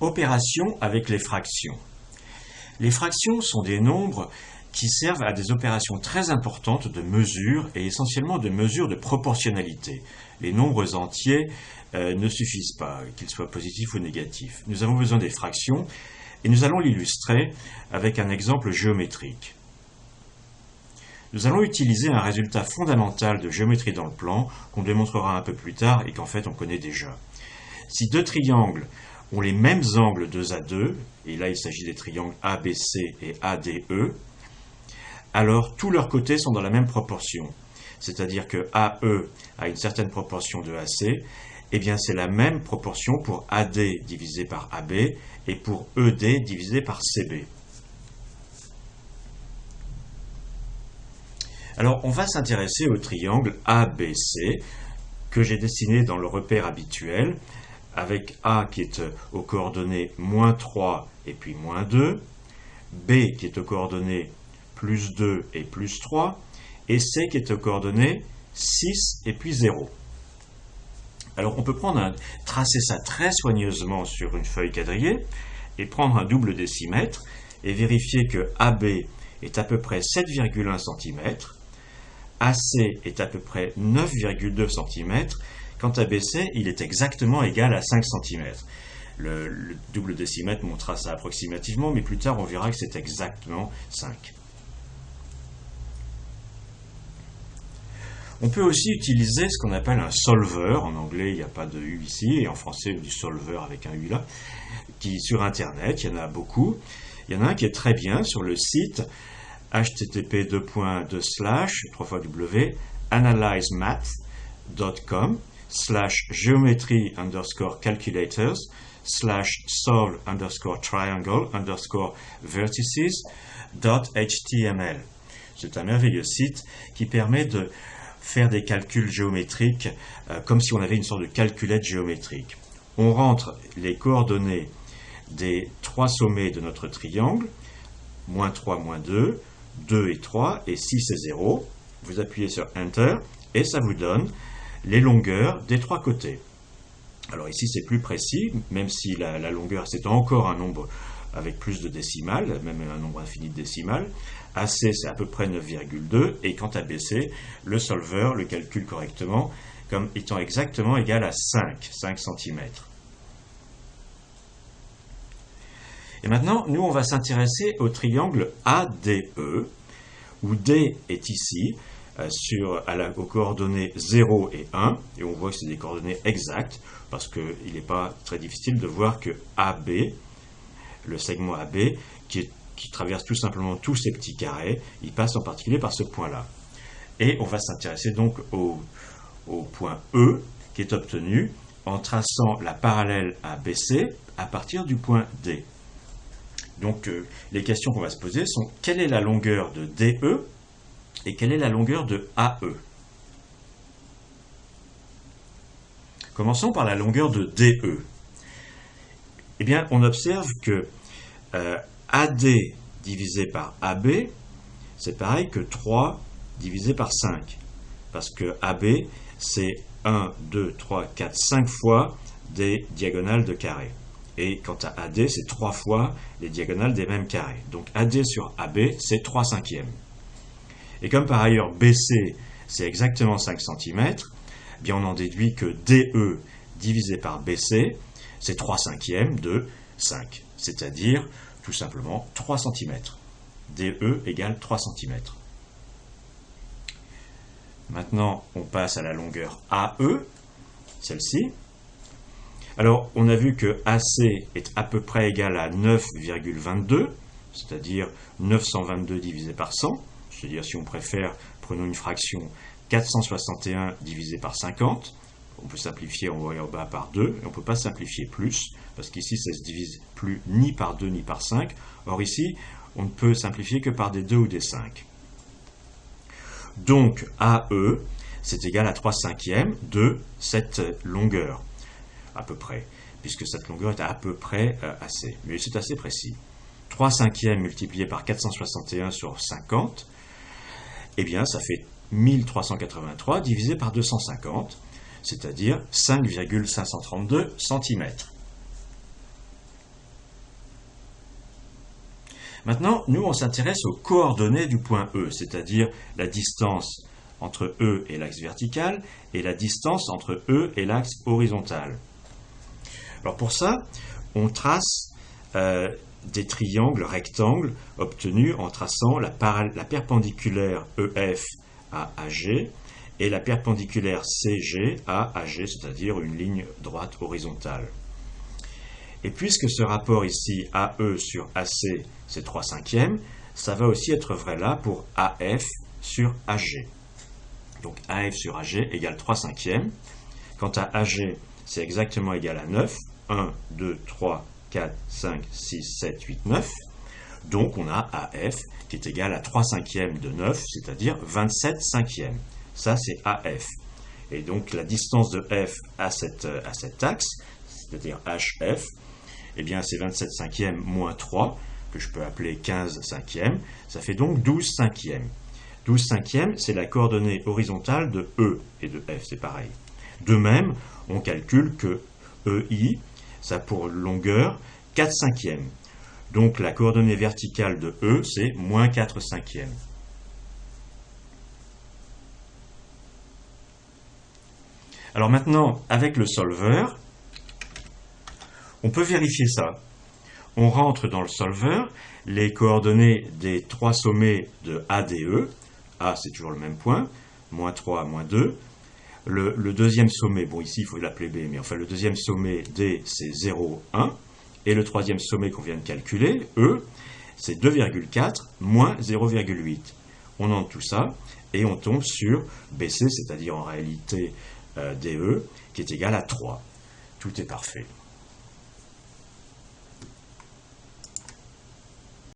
Opération avec les fractions. Les fractions sont des nombres qui servent à des opérations très importantes de mesure et essentiellement de mesure de proportionnalité. Les nombres entiers ne suffisent pas, qu'ils soient positifs ou négatifs. Nous avons besoin des fractions et nous allons l'illustrer avec un exemple géométrique. Nous allons utiliser un résultat fondamental de géométrie dans le plan qu'on démontrera un peu plus tard et qu'en fait on connaît déjà. Si deux triangles ont les mêmes angles 2 à 2, et là il s'agit des triangles ABC et ADE, alors tous leurs côtés sont dans la même proportion. C'est-à-dire que AE a une certaine proportion de AC, et bien c'est la même proportion pour AD divisé par AB et pour ED divisé par CB. Alors on va s'intéresser au triangle ABC que j'ai dessiné dans le repère habituel, avec A qui est aux coordonnées moins 3 et puis moins 2, B qui est aux coordonnées plus 2 et plus 3, et C qui est aux coordonnées 6 et puis 0. Alors on peut tracer ça très soigneusement sur une feuille quadrillée, et prendre un double décimètre, et vérifier que AB est à peu près 7,1 cm, AC est à peu près 9,2 cm, quant à BC, il est exactement égal à 5 cm. Le double décimètre montrera ça approximativement, mais plus tard on verra que c'est exactement 5. On peut aussi utiliser ce qu'on appelle un solver. En anglais, il n'y a pas de U ici, et en français, du solver avec un U là, qui sur Internet, il y en a beaucoup. Il y en a un qui est très bien sur le site http://geometry_triangles/vertices.html. C'est un merveilleux site qui permet de faire des calculs géométriques comme si on avait une sorte de calculette géométrique. On rentre les coordonnées des trois sommets de notre triangle, moins 3, moins 2, 2 et 3, et 6 et 0. Vous appuyez sur Enter, et ça vous donne les longueurs des trois côtés. Alors ici c'est plus précis, même si la longueur c'est encore un nombre avec plus de décimales, même un nombre infini de décimales. AC c'est à peu près 9,2, et quant à BC, le solver le calcule correctement comme étant exactement égal à 5 cm. Et maintenant, nous on va s'intéresser au triangle ADE, où D est ici, aux coordonnées 0 et 1, et on voit que c'est des coordonnées exactes, parce qu'il n'est pas très difficile de voir que AB, le segment AB, qui traverse tout simplement tous ces petits carrés, il passe en particulier par ce point-là. Et on va s'intéresser donc au point E, qui est obtenu en traçant la parallèle à BC à partir du point D. Donc les questions qu'on va se poser sont: quelle est la longueur de DE et quelle est la longueur de AE? Commençons par la longueur de DE. Eh bien, on observe que AD divisé par AB, c'est pareil que 3 divisé par 5. Parce que AB, c'est 1, 2, 3, 4, 5 fois des diagonales de carrés. Et quant à AD, c'est 3 fois les diagonales des mêmes carrés. Donc AD sur AB, c'est 3/5. Et comme par ailleurs BC, c'est exactement 5 cm, eh bien on en déduit que DE divisé par BC, c'est 3/5 de 5. C'est-à-dire, tout simplement, 3 cm. DE égale 3 cm. Maintenant, on passe à la longueur AE, celle-ci. Alors, on a vu que AC est à peu près égal à 9,22, c'est-à-dire 922 divisé par 100. C'est-à-dire, si on préfère, prenons une fraction 461 divisé par 50. On peut simplifier en haut et en bas par 2, et on ne peut pas simplifier plus, parce qu'ici, ça ne se divise plus ni par 2 ni par 5. Or ici, on ne peut simplifier que par des 2 ou des 5. Donc, AE, c'est égal à 3/5 de cette longueur, à peu près, puisque cette longueur est à peu près AC. Mais c'est assez précis. 3/5 multiplié par 461 sur 50, eh bien, ça fait 1383 divisé par 250, c'est-à-dire 5,532 cm. Maintenant, nous, on s'intéresse aux coordonnées du point E, c'est-à-dire la distance entre E et l'axe vertical et la distance entre E et l'axe horizontal. Alors pour ça, on trace des triangles rectangles obtenus en traçant la perpendiculaire EF à AG et la perpendiculaire CG à AG, c'est-à-dire une ligne droite horizontale. Et puisque ce rapport ici AE sur AC c'est 3/5, ça va aussi être vrai là pour AF sur AG. Donc AF sur AG égale 3/5. Quant à AG, c'est exactement égal à 9. 1, 2, 3, 4, 5, 6, 7, 8, 9. Donc on a AF qui est égal à 3/5 de 9, c'est-à-dire 27/5. Ça c'est AF. Et donc la distance de F à cet axe, c'est-à-dire HF, eh bien c'est 27/5 moins 3, que je peux appeler 15/5. Ça fait donc 12/5. 12/5, c'est la coordonnée horizontale de E et de F, c'est pareil. De même, on calcule que EI, ça a pour longueur 4/5. Donc la coordonnée verticale de E, c'est moins 4/5. Alors maintenant, avec le solveur, on peut vérifier ça. On rentre dans le solveur les coordonnées des trois sommets de ADE. A, c'est toujours le même point, moins 3, moins 2. Le deuxième sommet, bon ici il faut l'appeler B, mais enfin le deuxième sommet D, c'est 0, 1. Et le troisième sommet qu'on vient de calculer, E, c'est 2,4 moins 0,8. On entre tout ça et on tombe sur BC, c'est-à-dire en réalité DE, qui est égal à 3. Tout est parfait.